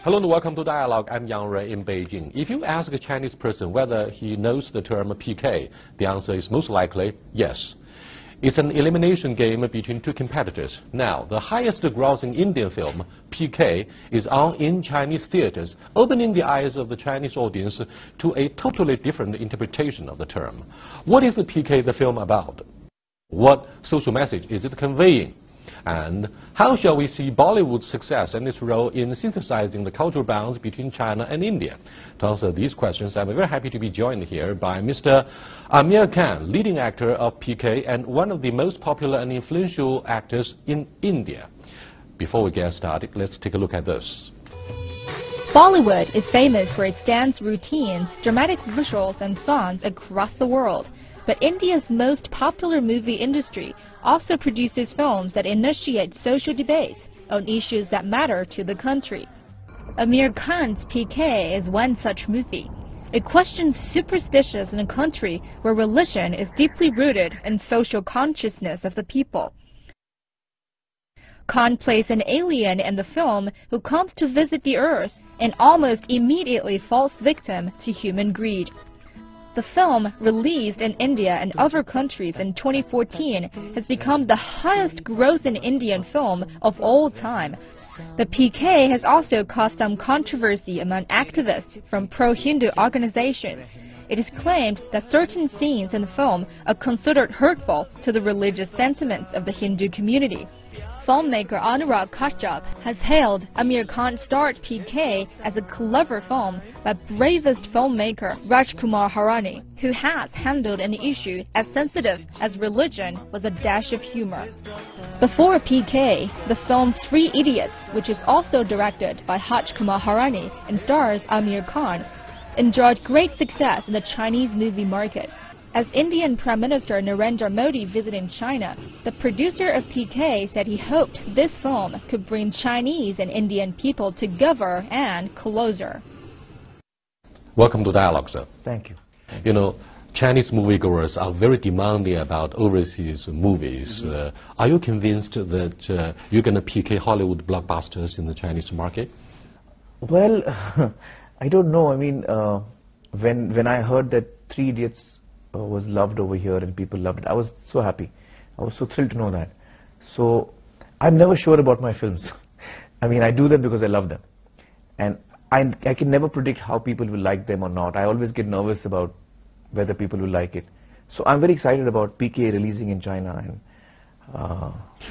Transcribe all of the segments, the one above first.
Hello and welcome to Dialogue. I'm Yang Rui in Beijing. If you ask a Chinese person whether he knows the term PK, the answer is most likely yes. It's an elimination game between two competitors. Now, the highest grossing Indian film, PK, is on in Chinese theaters, opening the eyes of the Chinese audience to a totally different interpretation of the term. What is the PK the film about? What social message is it conveying? And how shall we see Bollywood's success and its role in synthesizing the cultural bonds between China and India? To answer these questions, I'm very happy to be joined here by Mr. Aamir Khan, leading actor of PK and one of the most popular and influential actors in India. Before we get started, let's take a look at this. Bollywood is famous for its dance routines, dramatic visuals and songs across the world. But India's most popular movie industry also produces films that initiate social debates on issues that matter to the country. Aamir Khan's PK is one such movie. It questions superstitions in a country where religion is deeply rooted in social consciousness of the people. Khan plays an alien in the film who comes to visit the Earth and almost immediately falls victim to human greed. The film, released in India and other countries in 2014, has become the highest grossing Indian film of all time. The PK has also caused some controversy among activists from pro-Hindu organizations. It is claimed that certain scenes in the film are considered hurtful to the religious sentiments of the Hindu community. Filmmaker Anurag Kashyap has hailed Aamir Khan-starred PK as a clever film by bravest filmmaker Rajkumar Hirani, who has handled an issue as sensitive as religion with a dash of humor. Before PK, the film Three Idiots, which is also directed by Rajkumar Hirani and stars Aamir Khan, enjoyed great success in the Chinese movie market. As Indian Prime Minister Narendra Modi visited China, the producer of PK said he hoped this film could bring Chinese and Indian people together and closer. Welcome to Dialogue, sir. Thank you. You know, Chinese moviegoers are very demanding about overseas movies. Are you convinced that you're going to PK Hollywood blockbusters in the Chinese market? Well, I don't know. I mean, when I heard that Three Idiots was loved over here and people loved it, I was so happy. I was so thrilled to know that. So I'm never sure about my films. I mean, I do them because I love them, and I can never predict how people will like them or not. I always get nervous about whether people will like it. So I'm very excited about PK releasing in China. And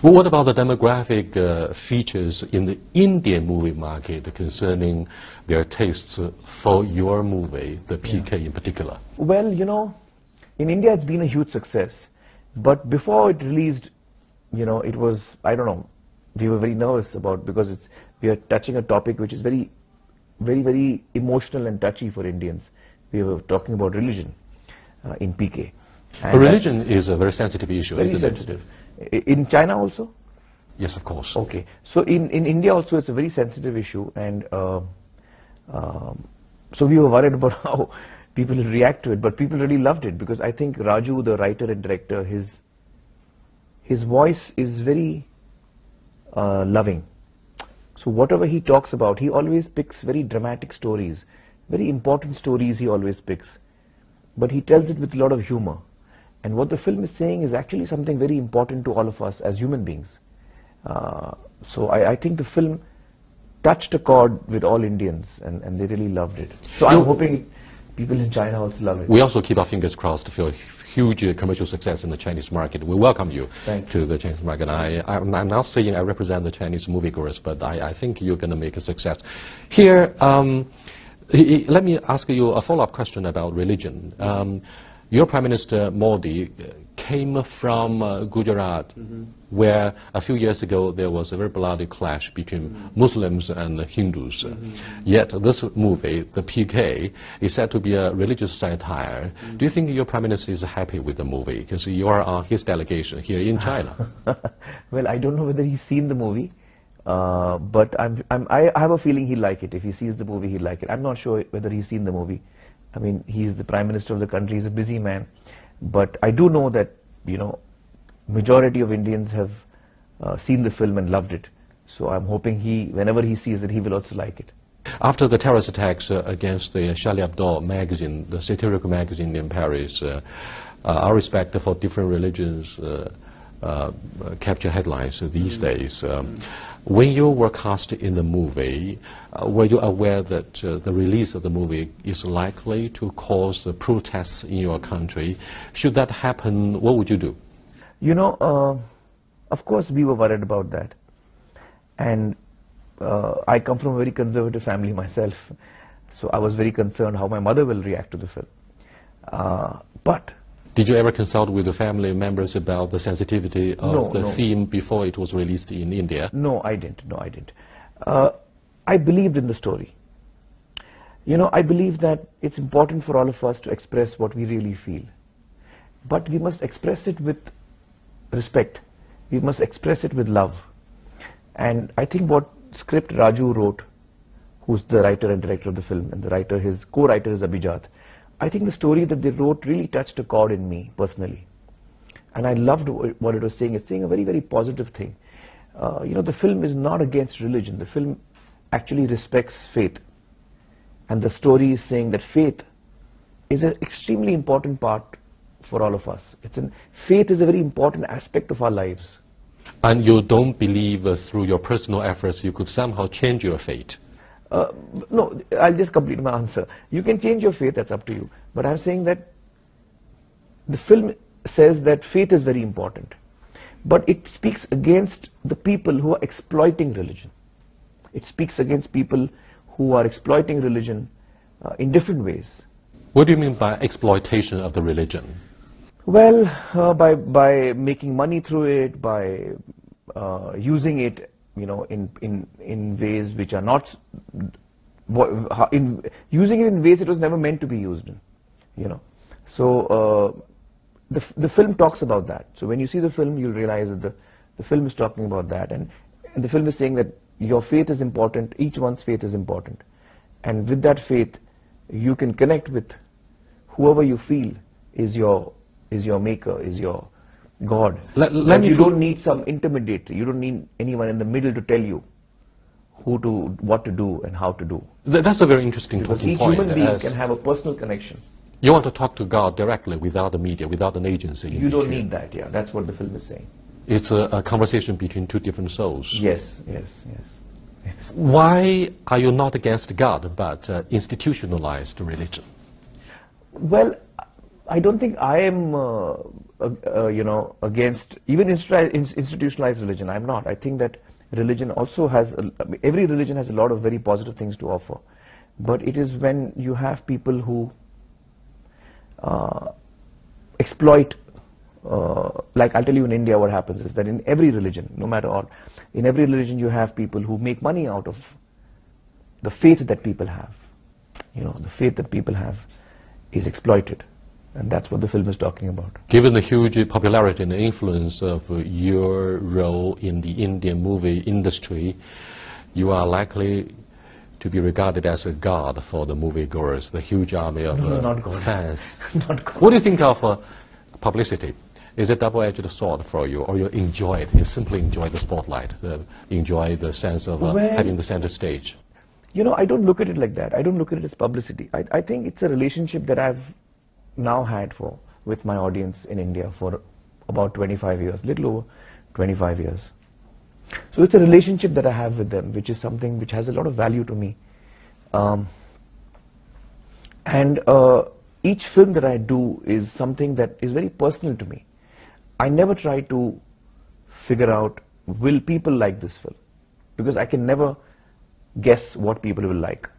well, what about the demographic features in the Indian movie market concerning their tastes for your movie, the PK in particular? Well, you know, in India it's been a huge success, but before it released, you know, it was, I don't know, we were very nervous about, because we are touching a topic which is very, very, very emotional and touchy for Indians. We were talking about religion in PK. And religion is a very sensitive issue. Very sensitive. In China also? Yes, of course. Okay. So in India also it's a very sensitive issue, and so we were worried about how people will react to it, but people really loved it, because I think Raju, the writer and director, his voice is very loving. So whatever he talks about, he always picks very dramatic stories, very important stories he always picks, but he tells it with a lot of humor. And what the film is saying is actually something very important to all of us as human beings. So I think the film touched a chord with all Indians, and they really loved it. So I'm hoping people in China also love it. We also keep our fingers crossed for huge commercial success in the Chinese market. We welcome you to the Chinese market. I'm not saying I represent the Chinese moviegoers, but I think you're going to make a success. Here, let me ask you a follow-up question about religion. Your Prime Minister Modi came from Gujarat, where a few years ago there was a very bloody clash between Muslims and Hindus. Yet this movie, the PK, is said to be a religious satire. Do you think your Prime Minister is happy with the movie? Because you are on his delegation here in China. Well, I don't know whether he's seen the movie, but I have a feeling he'll like it. If he sees the movie, he'll like it. I'm not sure whether he's seen the movie. I mean, he's the Prime Minister of the country, he's a busy man. But I do know that, you know, majority of Indians have seen the film and loved it. So I'm hoping whenever he sees it, he will also like it. After the terrorist attacks against the Charlie Hebdo magazine, the satirical magazine in Paris, our respect for different religions capture headlines these days. When you were cast in the movie, were you aware that the release of the movie is likely to cause protests in your country? Should that happen, what would you do? You know, of course we were worried about that. And I come from a very conservative family myself, so I was very concerned how my mother will react to the film. But did you ever consult with the family members about the sensitivity of the theme before it was released in India? No, I didn't. No, I didn't. I believed in the story. You know, I believe that it's important for all of us to express what we really feel. But we must express it with respect. We must express it with love. And I think what script Raju wrote, who's the writer and director of the film, and the writer, his co-writer is Abhijat, I think the story that they wrote really touched a chord in me personally. And I loved what it was saying. It's saying a very, very positive thing. You know, the film is not against religion. The film actually respects faith. And the story is saying that faith is an extremely important part for all of us. Faith is a very important aspect of our lives. And you don't believe through your personal efforts you could somehow change your fate? No, I'll just complete my answer. You can change your faith, that's up to you. But I'm saying that the film says that faith is very important. But it speaks against the people who are exploiting religion. It speaks against people who are exploiting religion in different ways. What do you mean by exploitation of the religion? Well, by making money through it, by using it, you know, in ways which are not, using it in ways it was never meant to be used in, you know. So the film talks about that. So when you see the film, you'll realize that the film is talking about that, and the film is saying that your faith is important. Each one's faith is important, and with that faith, you can connect with whoever you feel is your maker, is your God. You don't need some intermediary. You don't need anyone in the middle to tell you what to do and how to do. That's a very interesting talking point. Each human being can have a personal connection. You want to talk to God directly without the media, without an agency. You don't need that, yeah. That's what the film is saying. It's a conversation between two different souls. Yes. Why are you not against God, but institutionalized religion? Well, I don't think I am, you know, against even institutionalized religion. I'm not. I think that religion also has, every religion has a lot of very positive things to offer. But it is when you have people who exploit, like I'll tell you in India what happens is that in every religion, no matter what, in every religion you have people who make money out of the faith that people have. You know, the faith that people have is exploited. And that's what the film is talking about. Given the huge popularity and influence of your role in the Indian movie industry, you are likely to be regarded as a god for the moviegoers, the huge army of fans. Not God. What do you think of publicity? Is it a double-edged sword for you, or you enjoy it? You simply enjoy the spotlight, enjoy the sense of having the center stage? You know, I don't look at it like that. I don't look at it as publicity. I think it's a relationship that I've now had with my audience in India for about 25 years, little over 25 years. So it's a relationship that I have with them, which is something which has a lot of value to me. And each film that I do is something that is very personal to me. I never try to figure out, will people like this film? Because I can never guess what people will like.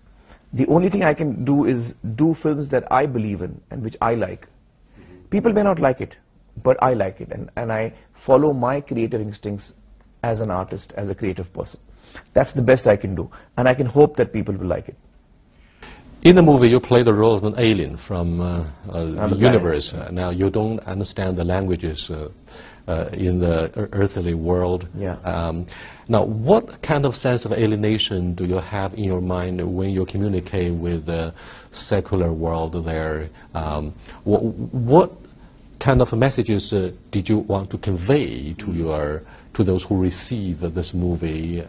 The only thing I can do is do films that I believe in and which I like. People may not like it, but I like it, and I follow my creative instincts as an artist, as a creative person. That's the best I can do, and I can hope that people will like it. In the movie, you play the role of an alien from the universe. Now, you don't understand the languages in the earthly world. Yeah. Now, what kind of sense of alienation do you have in your mind when you communicate with the secular world there? What kind of messages did you want to convey to those who receive this movie?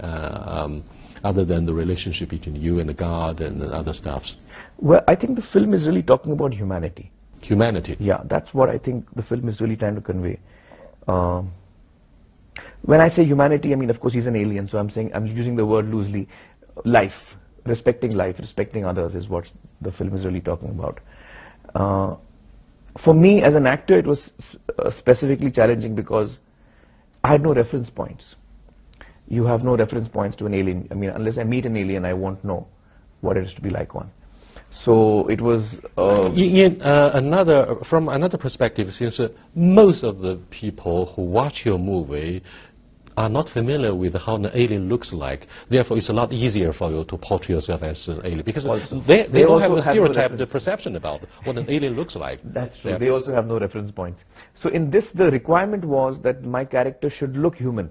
other than the relationship between you and the God and other stuffs? Well, I think the film is really talking about humanity. Humanity. Yeah, that's what I think the film is really trying to convey. When I say humanity, I mean, of course, he's an alien, so I'm using the word loosely. Life, respecting others is what the film is really talking about. For me, as an actor, it was specifically challenging because I had no reference points. You have no reference points to an alien. I mean, unless I meet an alien, I won't know what it is to be like one. So it was... from another perspective, since most of the people who watch your movie are not familiar with how an alien looks like, therefore it's a lot easier for you to portray yourself as an alien, because they all have a stereotyped perception about what an alien looks like. That's true. They also have no reference points. So in this, the requirement was that my character should look human.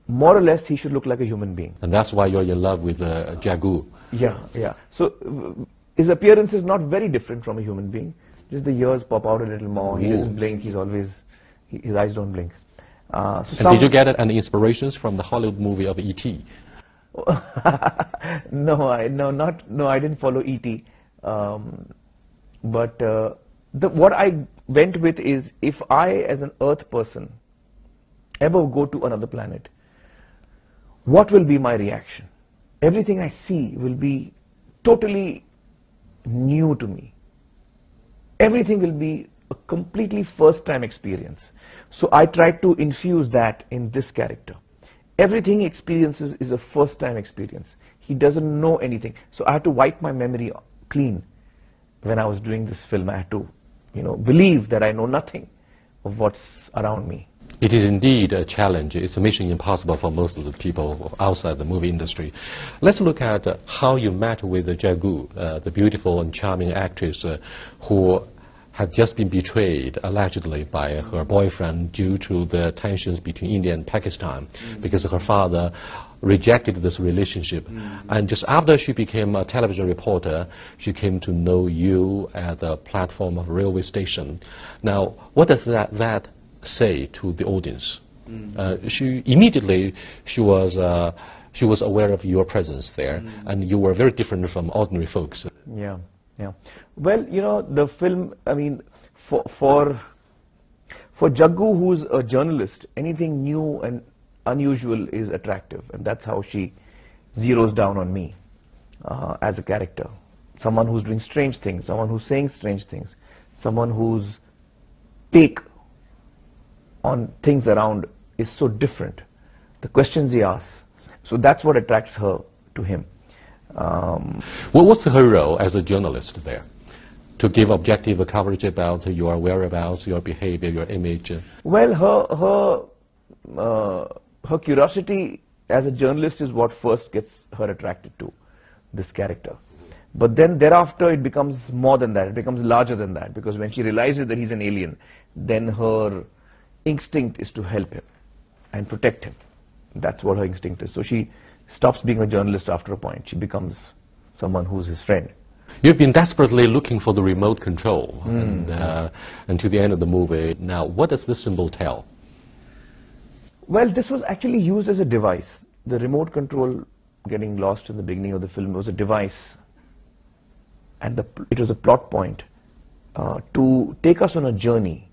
More or less, he should look like a human being. And that's why you're in love with Jagu. Yeah. So his appearance is not very different from a human being. Just the ears pop out a little more. He doesn't blink. He's always, his eyes don't blink. And did you get any inspirations from the Hollywood movie of E.T.? No, I didn't follow E.T. But what I went with is, if I, as an Earth person, ever go to another planet, what will be my reaction? Everything I see will be totally new to me. Everything will be a completely first-time experience. So I tried to infuse that in this character. Everything he experiences is a first-time experience. He doesn't know anything. So I had to wipe my memory clean when I was doing this film. I had to, believe that I know nothing of what's around me. It is indeed a challenge. It's a mission impossible for most of the people outside the movie industry. Let's look at how you met with Jagu, the beautiful and charming actress who had just been betrayed, allegedly, by her boyfriend due to the tensions between India and Pakistan, because her father rejected this relationship. And just after she became a television reporter, she came to know you at the platform of a railway station. Now, what does that say to the audience? She was aware of your presence there, and you were very different from ordinary folks. Yeah. Well, the film, I mean, for Jagu, who's a journalist, anything new and unusual is attractive, and that's how she zeroes down on me as a character. Someone who's doing strange things, someone who's saying strange things, someone whose take on things around is so different. The questions he asks. So that's what attracts her to him. Well, what's her role as a journalist there? To give objective coverage about your whereabouts, your behavior, your image? Well, her curiosity as a journalist is what first gets her attracted to this character. But then thereafter it becomes more than that. It becomes larger than that, because when she realizes that he's an alien, then her instinct is to help him and protect him. That's what her instinct is. So she stops being a journalist after a point. She becomes someone who's his friend. You've been desperately looking for the remote control, and to the end of the movie. Now, what does this symbol tell? Well, this was actually used as a device. The remote control getting lost in the beginning of the film was a device, and it was a plot point to take us on a journey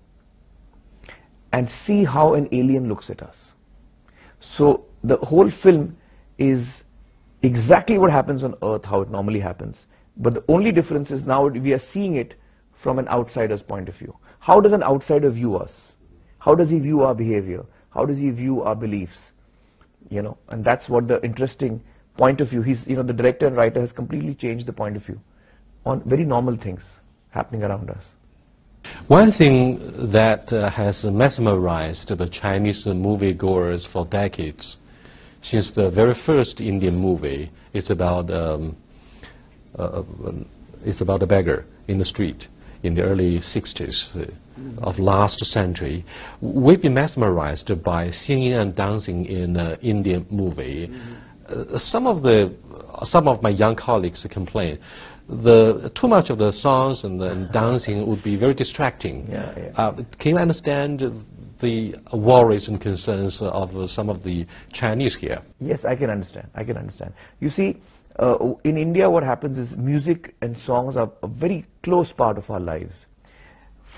and see how an alien looks at us. So the whole film is exactly what happens on Earth, how it normally happens. But the only difference is now we are seeing it from an outsider's point of view. How does an outsider view us? How does he view our behavior? How does he view our beliefs? And that's what the interesting point of view. The director and writer has completely changed the point of view on very normal things happening around us. One thing that has mesmerized the Chinese moviegoers for decades, since the very first Indian movie, is about a beggar in the street in the early 60s of last century. We've been mesmerized by singing and dancing in an Indian movie. Some of my young colleagues complain too much of the songs and the dancing would be very distracting. Can you understand the worries and concerns of some of the Chinese here. Yes, I can understand. I can understand. You see, in India what happens is music and songs are a very close part of our lives.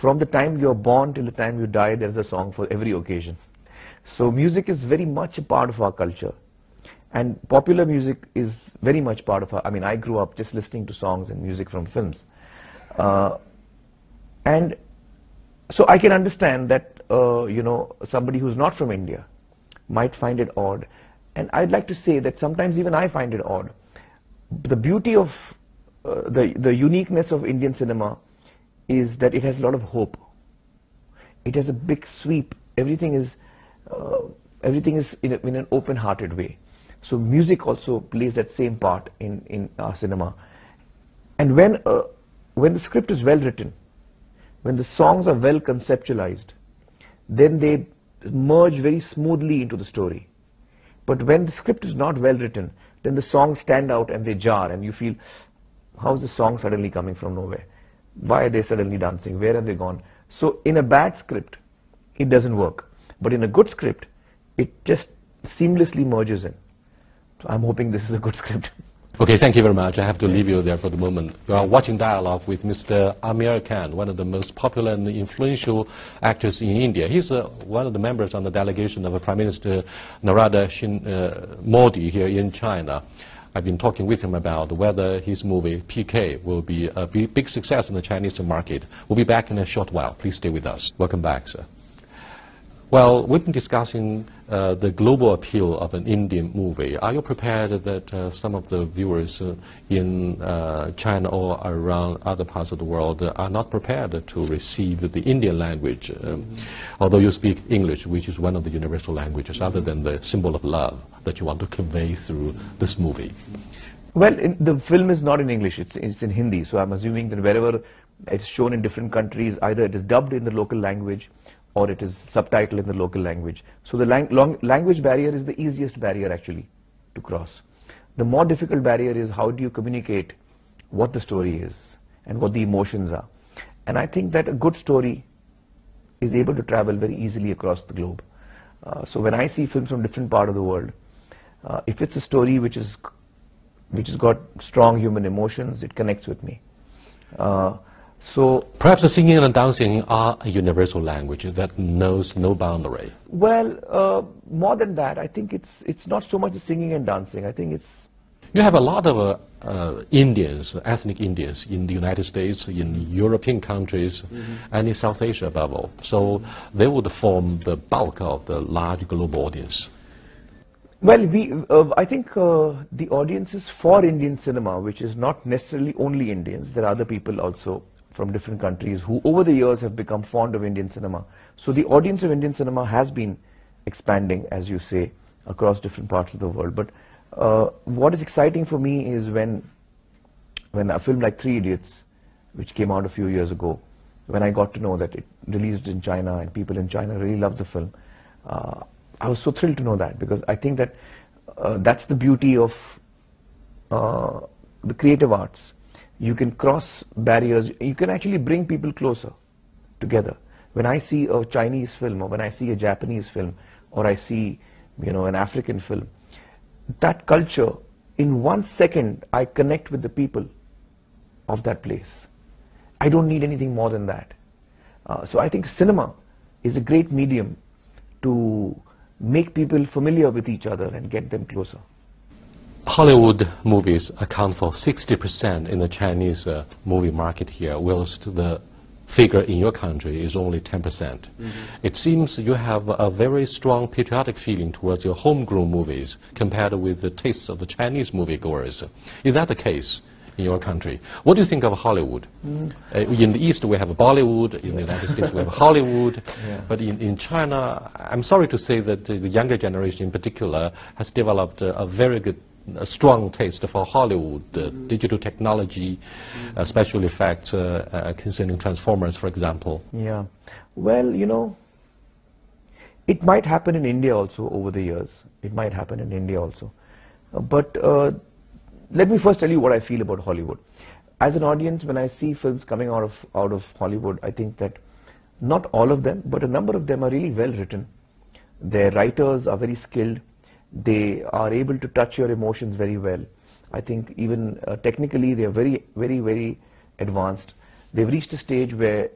From the time you're born till the time you die, there's a song for every occasion. So music is very much a part of our culture. And popular music is very much part of our, I mean, I grew up just listening to songs and music from films. And so I can understand that, you know, somebody who's not from India might find it odd. And I'd like to say that sometimes even I find it odd. The beauty of, the uniqueness of Indian cinema is that it has a lot of hope. It has a big sweep. Everything is in an open-hearted way. So music also plays that same part in our cinema. And when the script is well written, when the songs are well conceptualized, then they merge very smoothly into the story. But when the script is not well written, then the songs stand out and they jar, and you feel, how is the song suddenly coming from nowhere? Why are they suddenly dancing? Where have they gone? So in a bad script, it doesn't work. But in a good script, it just seamlessly merges in. So I'm hoping this is a good script. Okay, thank you very much. I have to leave you there for the moment. You are watching Dialogue with Mr. Aamir Khan, one of the most popular and influential actors in India. He's one of the members on the delegation of Prime Minister Narendra Modi here in China. I've been talking with him about whether his movie PK will be a big success in the Chinese market. We'll be back in a short while. Please stay with us. Welcome back, sir. Well, we've been discussing the global appeal of an Indian movie. Are you prepared that some of the viewers in China or around other parts of the world are not prepared to receive the Indian language, although you speak English, which is one of the universal languages, other than the symbol of love that you want to convey through this movie? Well, the film is not in English, it's in Hindi, so I'm assuming that wherever it's shown in different countries, either it is dubbed in the local language or it is subtitled in the local language. So the language barrier is the easiest barrier actually to cross. The more difficult barrier is how do you communicate what the story is and what the emotions are. And I think that a good story is able to travel very easily across the globe. So when I see films from different parts of the world, if it's a story which has got strong human emotions, it connects with me. So perhaps the singing and dancing are a universal language that knows no boundary. Well, more than that, I think it's not so much the singing and dancing. I think it's... You have a lot of Indians, ethnic Indians, in the United States, in European countries, and in South Asia above all. So they would form the bulk of the large global audience. Well, I think the audience is for Indian cinema, which is not necessarily only Indians. There are other people also from different countries who over the years have become fond of Indian cinema. So the audience of Indian cinema has been expanding, as you say, across different parts of the world. But what is exciting for me is when a film like Three Idiots, which came out a few years ago, when I got to know that it released in China and people in China really loved the film, I was so thrilled to know that, because I think that that's the beauty of the creative arts. You can cross barriers, you can actually bring people closer together. When I see a Chinese film, or when I see a Japanese film, or I see, you know, an African film, that culture, in 1 second, I connect with the people of that place. I don't need anything more than that. So I think cinema is a great medium to make people familiar with each other and get them closer. Hollywood movies account for 60% in the Chinese movie market here, whilst the figure in your country is only 10%. It seems you have a very strong patriotic feeling towards your homegrown movies compared with the tastes of the Chinese moviegoers. Is that the case in your country? What do you think of Hollywood? In the East we have Bollywood, in the United States we have Hollywood, but in China, I'm sorry to say that the younger generation in particular has developed a very good, strong taste for Hollywood, digital technology, special effects concerning Transformers, for example. Yeah, well, you know, it might happen in India also over the years. It might happen in India also. But let me first tell you what I feel about Hollywood. As an audience, when I see films coming out of Hollywood, I think that Not all of them, but a number of them are really well written. Their writers are very skilled. They are able to touch your emotions very well. I think even technically they are very, very, very advanced. They've reached a stage where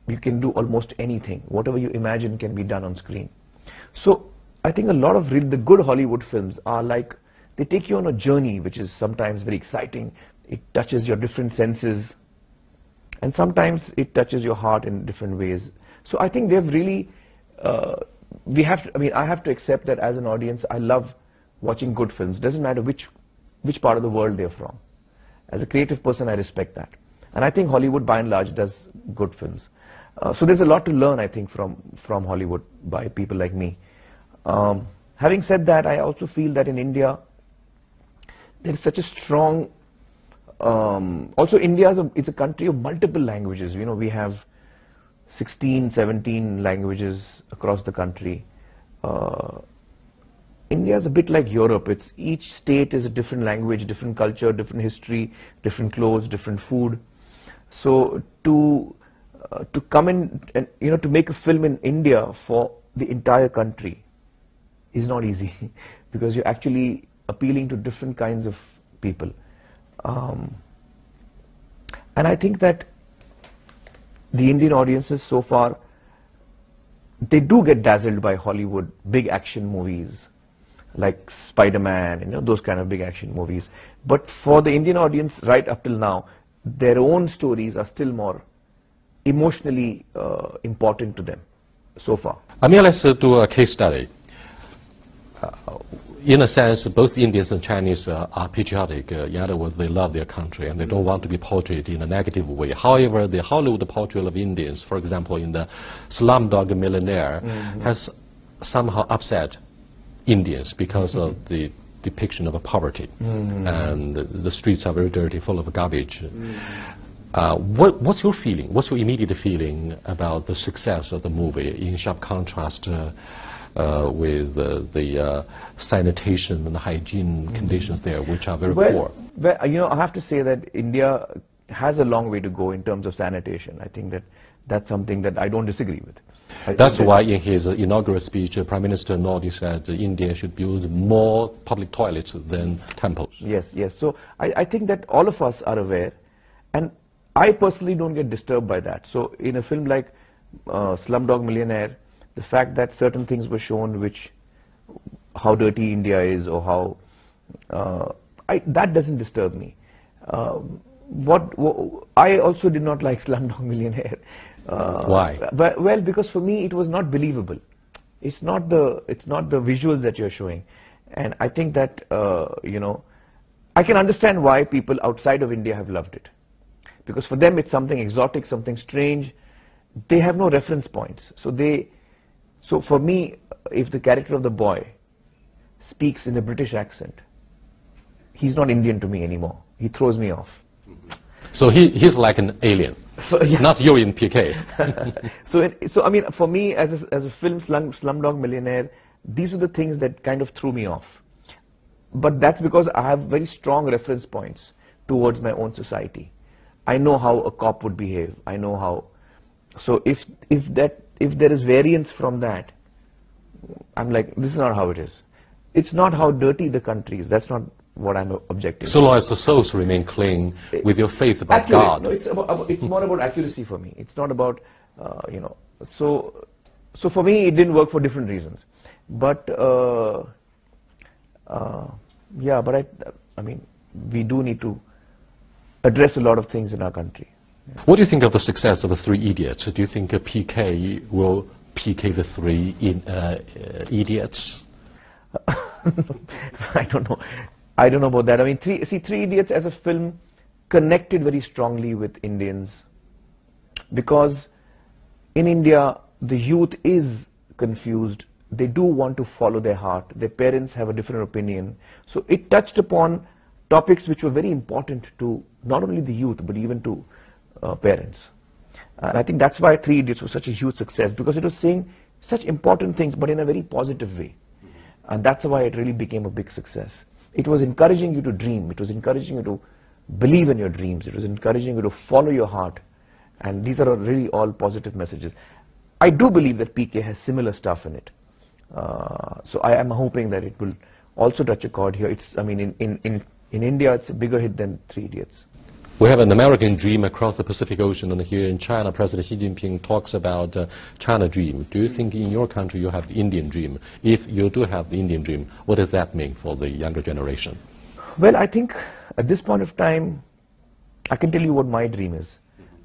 you can do almost anything. Whatever you imagine can be done on screen. So I think a lot of the good Hollywood films are like, they take you on a journey which is sometimes very exciting. It touches your different senses, and sometimes it touches your heart in different ways. So I think they've really, I have to accept that as an audience, I love watching good films. Doesn't matter which part of the world they're from. As a creative person, I respect that. And I think Hollywood, by and large, does good films. So there's a lot to learn, I think, from Hollywood by people like me. Having said that, I also feel that in India, there is such a strong... also, India is a country of multiple languages. You know, we have 16, 17 languages across the country. India is a bit like Europe. Each state is a different language, different culture, different history, different clothes, different food. So to come in and, you know, to make a film in India for the entire country is not easy because you're actually appealing to different kinds of people. And I think that the Indian audiences so far, they do get dazzled by Hollywood big action movies like Spider-Man, you know, those kind of big action movies. But for the Indian audience right up till now, their own stories are still more emotionally important to them so far. Aamir, let's do a case study. In a sense, both Indians and Chinese are patriotic. In other words, they love their country and they don't want to be portrayed in a negative way. However, the Hollywood portrayal of Indians, for example, in the Slumdog Millionaire, has somehow upset Indians because of the depiction of poverty. And the streets are very dirty, full of garbage. What's your feeling? What's your immediate feeling about the success of the movie in sharp contrast with the sanitation and hygiene conditions there, which are very poor? Well, you know, I have to say that India has a long way to go in terms of sanitation. I think that's something that I don't disagree with. That's why in his inaugural speech, Prime Minister Modi said India should build more public toilets than temples. Yes, yes. So I think that all of us are aware, and I personally don't get disturbed by that. So in a film like Slumdog Millionaire, the fact that certain things were shown, how dirty India is, or how that doesn't disturb me. I also did not like Slumdog Millionaire. Why? Well, because for me it was not believable. It's not the visuals that you're showing, and I think that you know, I can understand why people outside of India have loved it, because for them it's something exotic, something strange. They have no reference points, so for me, if the character of the boy speaks in a British accent, he's not Indian to me anymore. He throws me off. So he's like an alien, not you in PK. So I mean, for me, as a film, Slumdog Millionaire, these are the things that kind of threw me off. But that's because I have very strong reference points towards my own society. I know how a cop would behave. I know how. So if there is variance from that, I'm like, this is not how it is. It's not how dirty the country is. That's not what I'm objecting to. So long as the souls remain clean with your faith about accurate. God. No, it's more about accuracy for me. It's not about, you know, so for me it didn't work for different reasons. But, yeah, but I mean, we do need to address a lot of things in our country. What do you think of the success of the Three Idiots? Do you think PK will PK the Three Idiots? I don't know. I don't know about that. I mean, Three Idiots as a film connected very strongly with Indians, because in India the youth is confused. They do want to follow their heart. Their parents have a different opinion. So it touched upon topics which were very important to not only the youth but even to parents. And I think that's why Three Idiots was such a huge success, because it was saying such important things but in a very positive way. And that's why it really became a big success. It was encouraging you to dream. It was encouraging you to believe in your dreams. It was encouraging you to follow your heart. And these are really all positive messages. I do believe that PK has similar stuff in it. So I am hoping that it will also touch a chord here. It's, I mean, in India, it's a bigger hit than Three Idiots. We have an American dream across the Pacific Ocean, and here in China, President Xi Jinping talks about China dream. Do you think in your country you have the Indian dream? If you do have the Indian dream, what does that mean for the younger generation? Well, I think at this point of time, I can tell you what my dream is.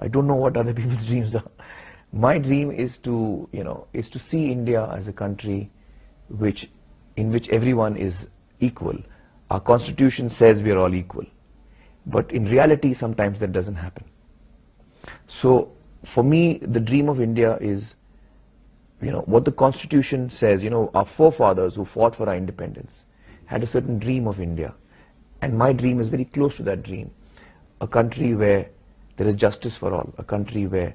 I don't know what other people's dreams are. My dream is to, is to see India as a country in which everyone is equal. Our constitution says we are all equal. But in reality, sometimes that doesn't happen. So, for me, the dream of India is, what the Constitution says. Our forefathers who fought for our independence had a certain dream of India. And my dream is very close to that dream. A country where there is justice for all. A country where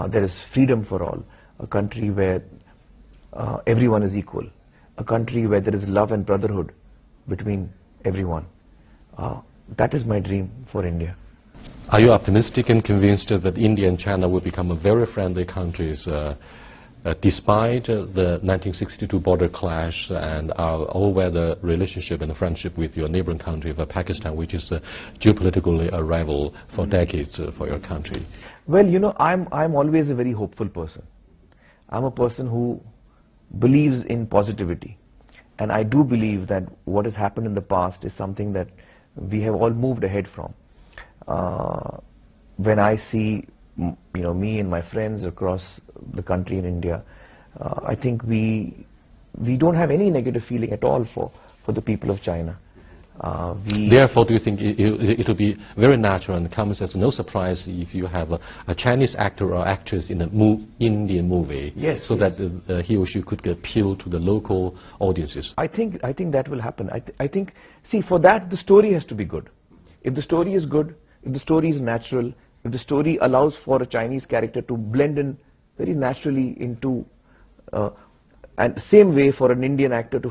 there is freedom for all. A country where everyone is equal. A country where there is love and brotherhood between everyone. That is my dream for India. Are you optimistic and convinced that India and China will become very friendly countries despite the 1962 border clash and our all-weather relationship and friendship with your neighboring country of Pakistan, which is geopolitically a rival for decades for your country? Well, I'm always a very hopeful person. I'm a person who believes in positivity. And I do believe that what has happened in the past is something that we have all moved ahead from. When I see, me and my friends across the country in India, I think we don't have any negative feeling at all for the people of China. Therefore, do you think it will be very natural and comes as no surprise if you have a Chinese actor or actress in an Indian movie, yes, so that he or she could appeal to the local audiences? I think that will happen. I think, see, for that the story has to be good. If the story is good, if the story is natural, if the story allows for a Chinese character to blend in very naturally into, and same way for an Indian actor to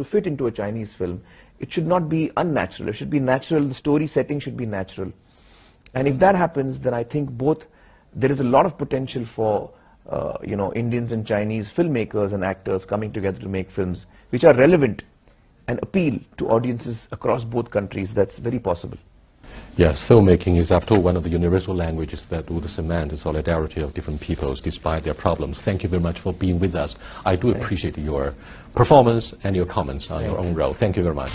fit into a Chinese film, it should not be unnatural. It should be natural. The story setting should be natural. And if that happens, then I think there is a lot of potential for, Indians and Chinese filmmakers and actors coming together to make films which are relevant and appeal to audiences across both countries. That's very possible. Yes, filmmaking is after all one of the universal languages that would cement the solidarity of different peoples despite their problems. Thank you very much for being with us. I do appreciate your performance and your comments on your own role. Thank you very much.